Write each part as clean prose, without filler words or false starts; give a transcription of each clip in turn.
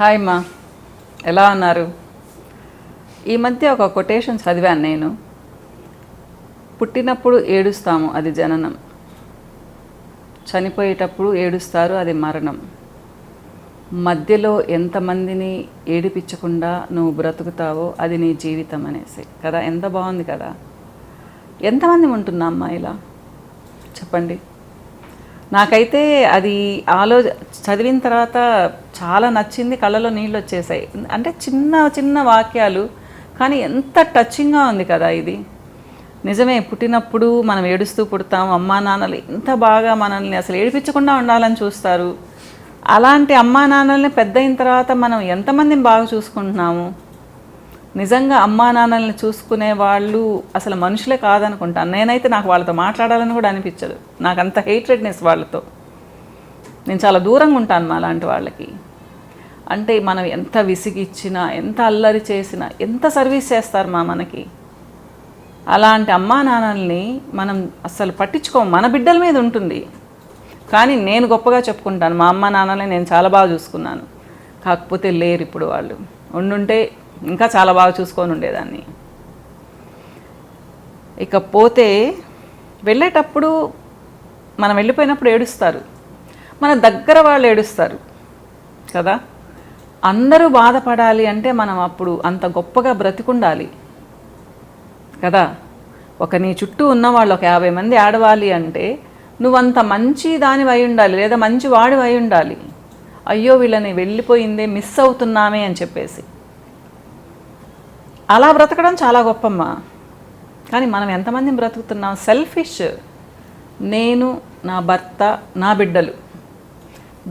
Hi మా, ఎలా ఉన్నారు? ఈ మధ్య ఒక కొటేషన్ చదివాను నేను. పుట్టినప్పుడు ఏడుస్తాము, అది జననం. చనిపోయేటప్పుడు ఏడుస్తారు, అది మరణం. మధ్యలో ఎంతమందిని ఏడిపించకుండా నువ్వు బ్రతుకుతావో అది నీ జీవితం అనేసి కదా. ఎంత బాగుంది కదా. ఎంతమంది ఉంటున్నామ్మా ఇలా చెప్పండి. నాకైతే అది చదివిన తర్వాత చాలా నచ్చింది, కళ్ళలో నీళ్ళు వచ్చేసాయి. అంటే చిన్న చిన్న వాక్యాలు, కానీ ఎంత టచింగ్గా ఉంది కదా ఇది. నిజమే, పుట్టినప్పుడు మనం ఏడుస్తూ పుడతాం. అమ్మా నాన్నలు ఎంత బాగా మనల్ని అసలు ఏడిపించకుండా ఉండాలని చూస్తారు. అలాంటి అమ్మా నాన్నల్ని పెద్ద అయిన తర్వాత మనం ఎంతమందిని బాగా చూసుకుంటున్నాము. నిజంగా అమ్మా నాన్నల్ని చూసుకునే వాళ్ళు అసలు మనుషులే కాదనుకుంటాను నేనైతే. నాకు వాళ్ళతో మాట్లాడాలని కూడా అనిపించదు. నాకు అంత హేట్రెడ్నెస్ వాళ్ళతో. నేను చాలా దూరంగా ఉంటాను మా అలాంటి వాళ్ళకి. అంటే మనం ఎంత విసిగిచ్చినా, ఎంత అల్లరి చేసినా, ఎంత సర్వీస్ చేస్తారు మనకి. అలాంటి అమ్మా నాన్నల్ని మనం అస్సలు పట్టించుకోము. మన బిడ్డల మీద ఉంటుంది. కానీ నేను గొప్పగా చెప్పుకుంటాను, మా అమ్మ నాన్నల్ని నేను చాలా బాగా చూసుకున్నాను. కాకపోతే లేరు ఇప్పుడు వాళ్ళు. ఉండుంటే ఇంకా చాలా బాగా చూసుకొని ఉండేదాన్ని. ఇకపోతే వెళ్ళేటప్పుడు, మనం వెళ్ళిపోయినప్పుడు ఏడుస్తారు, మన దగ్గర వాళ్ళు ఏడుస్తారు కదా. అందరూ బాధపడాలి అంటే మనం అప్పుడు అంత గొప్పగా బ్రతికుండాలి కదా. నీ చుట్టూ ఉన్నవాళ్ళు ఒక 50 మంది ఆడవాలి అంటే నువ్వంత మంచి దానివి అయి ఉండాలి, లేదా మంచి వాడివి అయి ఉండాలి. అయ్యో వీళ్ళని వెళ్ళిపోయిందే, మిస్ అవుతున్నామే అని చెప్పేసి అలా బ్రతకడం చాలా గొప్పమ్మా. కానీ మనం ఎంతమంది బ్రతుకుతున్నాం సెల్ఫిష్. నేను, నా భర్త, నా బిడ్డలు.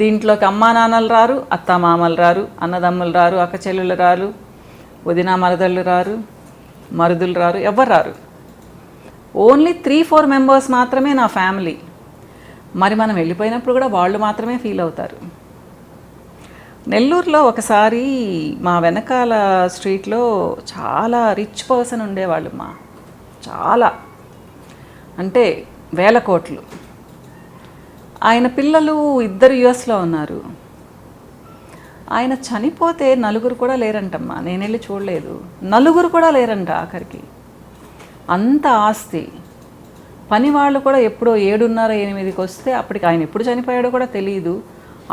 దీంట్లోకి అమ్మా నాన్నలు రారు, అత్త మామలు రారు, అన్నదమ్ములు రారు, అక్క చెల్లెలు రారు, వదిన మరదళ్ళు రారు, మరుదులు రారు, ఎవ్వరు రారు. ఓన్లీ 3-4 మెంబర్స్ మాత్రమే నా ఫ్యామిలీ. మరి మనం వెళ్ళిపోయినప్పుడు కూడా వాళ్ళు మాత్రమే ఫీల్ అవుతారు. నెల్లూరులో ఒకసారి మా వెనకాల స్ట్రీట్లో చాలా రిచ్ పర్సన్ ఉండేవాళ్ళు మా. చాలా అంటే 1000 కోట్లు. ఆయన పిల్లలు 2 యుఎస్లో ఉన్నారు. ఆయన చనిపోతే 4 కూడా లేరంటమ్మా. నేను వెళ్ళి చూడలేదు. 4 కూడా లేరంట ఆఖరికి. అంత ఆస్తి. పని వాళ్ళు కూడా ఎప్పుడో 7:30-8కి వస్తే అప్పటికి ఆయన ఎప్పుడు చనిపోయాడో కూడా తెలియదు.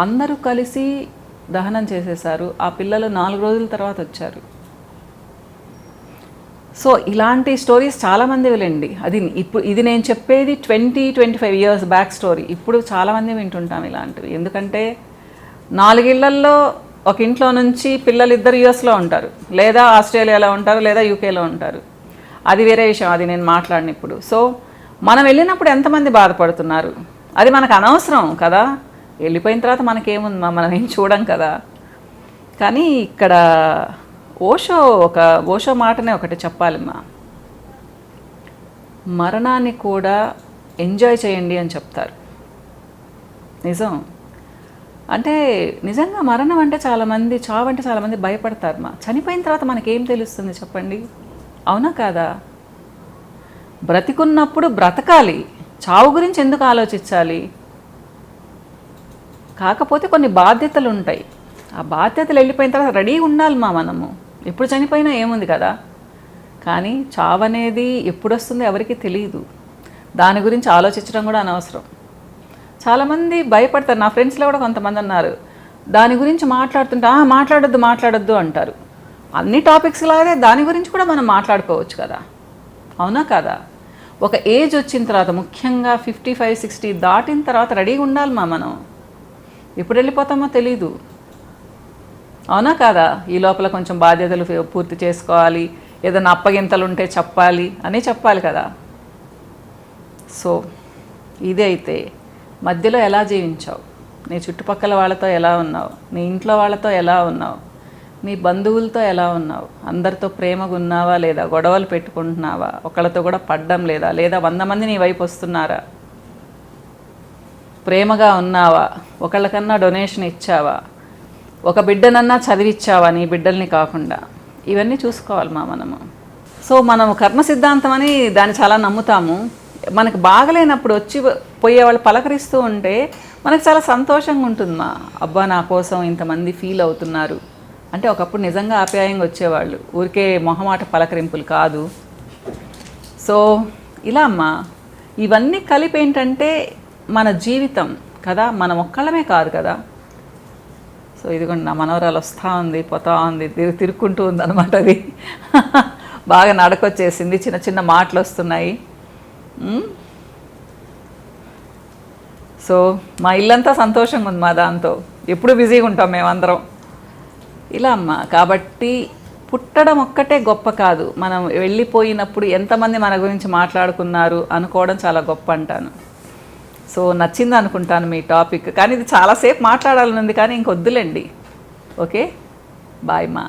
అందరూ కలిసి దహనం చేసేశారు. ఆ పిల్లలు 4 రోజుల తర్వాత వచ్చారు. సో ఇలాంటి స్టోరీస్ చాలామంది వెళ్ళండి. ఇది నేను చెప్పేది 20-25 ఇయర్స్ బ్యాక్ స్టోరీ. ఇప్పుడు చాలామంది వింటుంటాం ఇలాంటివి. ఎందుకంటే 4 ఇళ్లల్లో ఒక ఇంట్లో నుంచి పిల్లలు 2 యుఎస్లో ఉంటారు, లేదా ఆస్ట్రేలియాలో ఉంటారు, లేదా యూకేలో ఉంటారు. అది వేరే విషయం, అది నేను మాట్లాడిన ఇప్పుడు. సో మనం వెళ్ళినప్పుడు ఎంతమంది బాధపడుతున్నారు అది మనకు అనవసరం కదా. వెళ్ళిపోయిన తర్వాత మనకేముంది, మనం ఏం చూడం కదా. కానీ ఇక్కడ ఓషో మాటనే ఒకటి చెప్పాలమ్మా. మరణాన్ని కూడా ఎంజాయ్ చేయండి అని చెప్తారు. నిజం. అంటే నిజంగా మరణం అంటే చాలామంది, చావు అంటే చాలామంది భయపడతారు మా. చనిపోయిన తర్వాత మనకేం తెలుస్తుంది చెప్పండి, అవునా కాదా? బ్రతికున్నప్పుడు బ్రతకాలి, చావు గురించి ఎందుకు ఆలోచించాలి? కాకపోతే కొన్ని బాధ్యతలు ఉంటాయి. ఆ బాధ్యతలు వెళ్ళిపోయిన తర్వాత రెడీగా ఉండాలి మనము. ఎప్పుడు చనిపోయినా ఏముంది కదా. కానీ చావు అనేది ఎప్పుడు వస్తుందో ఎవరికి తెలియదు. దాని గురించి ఆలోచించడం కూడా అనవసరం. చాలామంది భయపడతారు. నా ఫ్రెండ్స్లో కూడా కొంతమంది అన్నారు, దాని గురించి మాట్లాడుతుంటే మాట్లాడొద్దు అంటారు. అన్ని టాపిక్స్ లాగే దాని గురించి కూడా మనం మాట్లాడుకోవచ్చు కదా, అవునా కదా? ఒక ఏజ్ వచ్చిన తర్వాత, ముఖ్యంగా 55-60 దాటిన తర్వాత రెడీగా ఉండాలి మనం. ఎప్పుడు వెళ్ళిపోతామో తెలీదు, అవునా కాదా? ఈ లోపల కొంచెం బాధ్యతలు పూర్తి చేసుకోవాలి, ఏదైనా అప్పగింతలు ఉంటే చెప్పాలి కదా. సో ఇదే అయితే మధ్యలో ఎలా జీవించావు, నీ చుట్టుపక్కల వాళ్ళతో ఎలా ఉన్నావు, నీ ఇంట్లో వాళ్ళతో ఎలా ఉన్నావు, నీ బంధువులతో ఎలా ఉన్నావు, అందరితో ప్రేమగా ఉన్నావా లేదా, గొడవలు పెట్టుకుంటున్నావా, ఒకళ్ళతో కూడా పడ్డం లేదా, 100 మంది నీ వైపు వస్తున్నారా, ప్రేమగా ఉన్నావా, ఒకళ్ళకన్నా డొనేషన్ ఇచ్చావా, ఒక బిడ్డనన్నా చదివిచ్చావా నీ బిడ్డల్ని కాకుండా. ఇవన్నీ చూసుకోవాలి మనము. సో మనము కర్మ సిద్ధాంతం అని దాన్ని చాలా నమ్ముతాము. మనకు బాగలేనప్పుడు వచ్చి పోయేవాళ్ళు పలకరిస్తూ ఉంటే మనకు చాలా సంతోషంగా ఉంటుంది మా అబ్బా నా కోసం ఇంతమంది ఫీల్ అవుతున్నారు అంటే. ఒకప్పుడు నిజంగా ఆప్యాయంగా వచ్చేవాళ్ళు, ఊరికే మొహమాట పలకరింపులు కాదు. సో ఇలా అమ్మా, ఇవన్నీ కలిపి ఏంటంటే మన జీవితం కదా, మనం ఒక్కళ్ళమే కాదు కదా. సో ఇదిగోండి నా మనవరాలు వస్తూ ఉంది, పోతా ఉంది, తిరుక్కుంటూ ఉంది అనమాట. అది బాగా నడకొచ్చేసింది, చిన్న చిన్న మాటలు వస్తున్నాయి. సో మా ఇల్లంతా సంతోషంగా ఉంది మా దాంతో, ఎప్పుడు బిజీగా ఉంటాం మేమందరం ఇలా అమ్మ. కాబట్టి పుట్టడం ఒక్కటే గొప్ప కాదు, మనం వెళ్ళిపోయినప్పుడు ఎంతమంది మన గురించి మాట్లాడుకున్నారు అనుకోవడం చాలా గొప్ప అంటాను. సో నచ్చింది అనుకుంటాను మీ టాపిక్, కానీ ఇది చాలాసేపు మాట్లాడాలని ఉంది కానీ ఇంకొద్దులేండి. ఓకే, బాయ్ మా.